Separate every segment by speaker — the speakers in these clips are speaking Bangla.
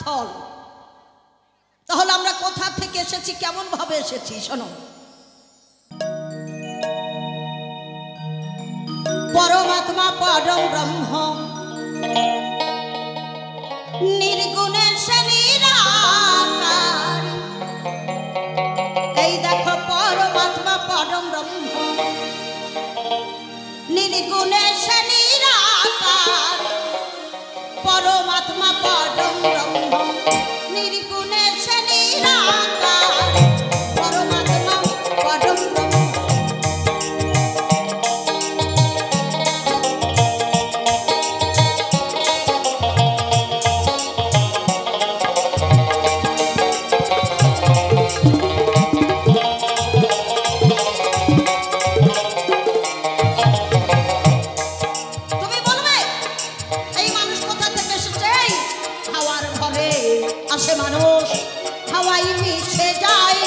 Speaker 1: ফল। তাহলে আমরা কোথা থেকে এসেছি, কেমন ভাবে এসেছি শোনো। পরমাত্মা পরম ব্রহ্ম নির্গুণে সে নিরাকার। এই দেখো পরমাত্মা পরম ব্রহ্ম নির্গুণে সে নিরাকার। পরমাত্মা পরম ব্রহ্ম নির্গুণে সে নিরাকার। পরমাত্মা পরম ব্রহ্ম আসে মানুষ, হাওয়াই মিশে যায়।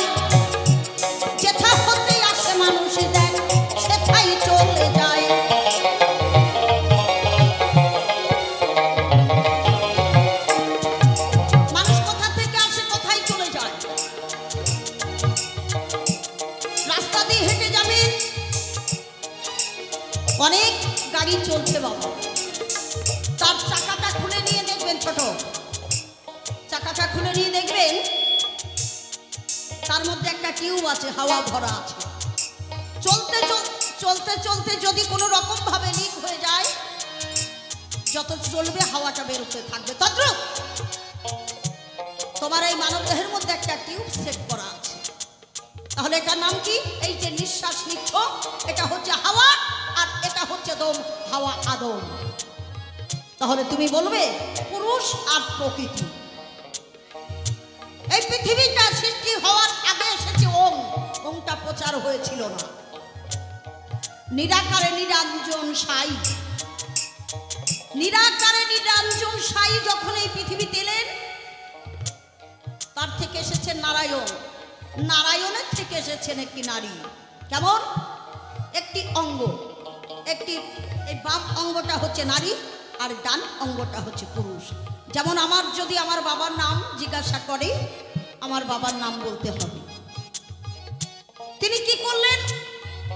Speaker 1: যেথা হতে আসে মানুষ দেখ সেথাই চলে যায়। মানুষ কোথা থেকে আসে কোথায় চলে যায়। রাস্তা দিয়ে হেঁটে যাবেন, অনেক গাড়ি চলছে বাবা, তার চাকাটা খুলে নিয়ে দেখবেন, ছোট চাকাটা খুলে নিয়ে দেখবেন তার মধ্যে একটা টিউব আছে, হাওয়া ভরা আছে। চলতে চলতে চলতে যদি কোনো রকম ভাবে লিক হয়ে যায়, যত চলবে হাওয়াটা বেরোতে থাকবে। তদ্রুপ তোমার এই মানব দেহের মধ্যে একটা টিউব সেট করা আছে। তাহলে এটার নাম কি? এই যে নিঃশ্বাস নিচ্ছ, এটা হচ্ছে হাওয়া, আর এটা হচ্ছে দম, হাওয়া আদম। তাহলে তুমি বলবে পুরুষ আর প্রকৃতি। এই পৃথিবীটা সৃষ্টি হওয়ার আগে এসেছে ওম, ওমটা প্রচার হয়েছিল না। নিরাকারে নিরঞ্জন সাই, নিরাকারে নিরঞ্জন সাই যখন এই পৃথিবীতে এলেন, তার থেকে এসেছে নারায়ণ। নারায়ণের থেকে এসেছেন একটি নারী। কেমন? একটি অঙ্গ, একটি এই বাম অঙ্গটা হচ্ছে নারী আর ডান অঙ্গটা হচ্ছে পুরুষ। যেমন আমার যদি আমার বাবার নাম জিজ্ঞাসা করে, আমার বাবার নাম বলতে হবে। তিনি কি করলেন?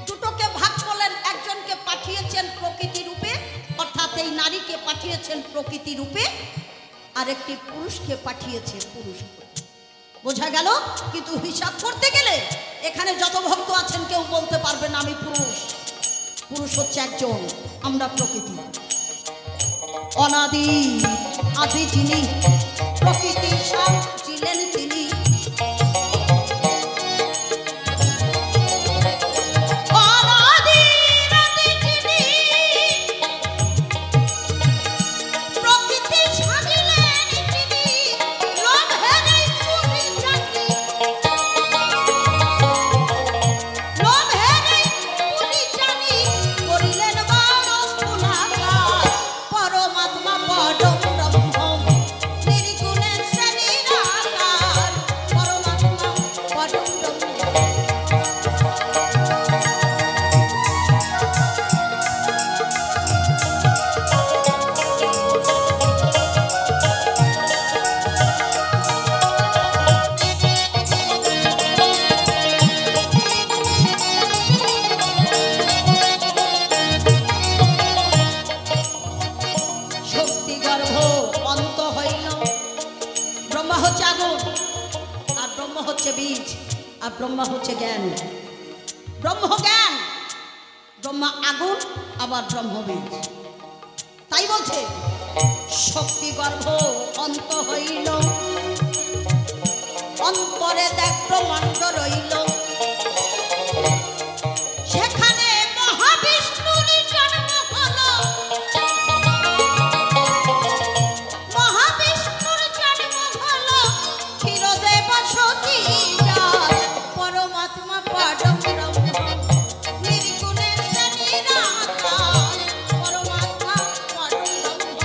Speaker 1: দুটোকে ভাগ করলেন। একজনকে পাঠিয়েছেন প্রকৃতি রূপে, অর্থাৎ এই নারীকে পাঠিয়েছেন প্রকৃতি রূপে, আর একটি পুরুষকে পাঠিয়েছে পুরুষ। বোঝা গেল? কিন্তু হিসাব করতে গেলে এখানে যত ভক্ত আছেন কেউ বলতে পারবে না আমি পুরুষ। পুরুষ হচ্ছে একজন, আমরা প্রকৃতি। অনাদি আদি যিনি প্রকৃতি সব ছিলেন তিনি। আর ব্রহ্মা হচ্ছে জ্ঞান। ব্রহ্ম জ্ঞান, ব্রহ্মা আগুন, আবার ব্রহ্ম বীজ। তাই বলছে শক্তি গর্ভ অন্ত হইল, অন্তরে দেখ ব্রহ্মাণ্ড রইল। সেখানে মহাবিষ্ণুর জন্ম হলো, মহাবিষ্ণুর জন্ম হলো ক্ষীরদেব সতী। পরমাত্মা পরম ব্রহ্ম নির্গুণে সে নিরাকার। পরমাত্মা পরম ব্রহ্ম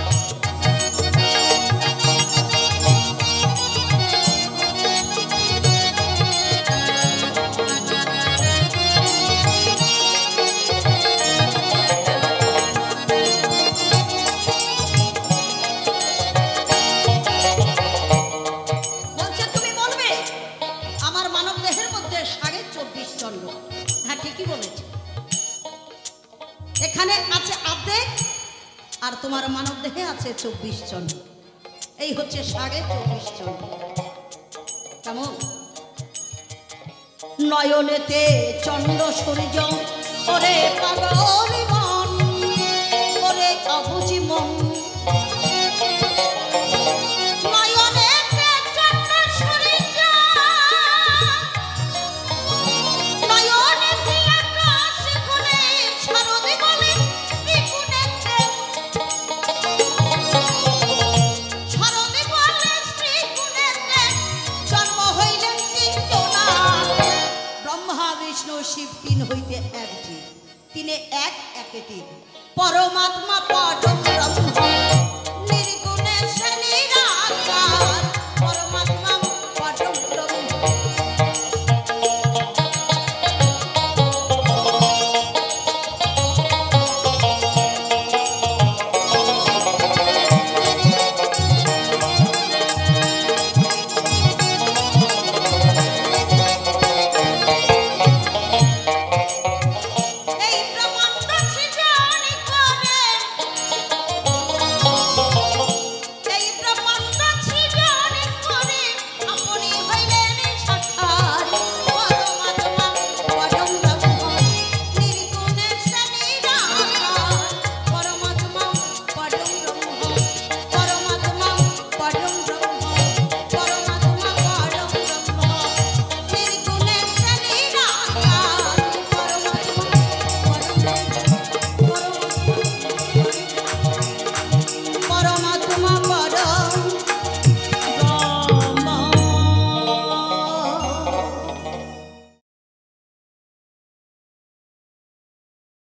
Speaker 1: 24 জন। এই হচ্ছে 24.5 জন। কেমন? নয়নেতে চন্দ্র সূর্য, ওরে পাগল মন, ওরে অবুঝি মন। নয়নেতে চন্দ্র সূর্য, নয়নেতে আকাশ খুলে শারদে বলে শ্রীগুণেতে, শারদে বলে শ্রীগুণেতে জন্ম হইলেন তিনজনা, ব্রহ্মা বিষ্ণু শিব তিন হইতে এক জীব, তিনে এক একে তিন, পরমাত্মা পরম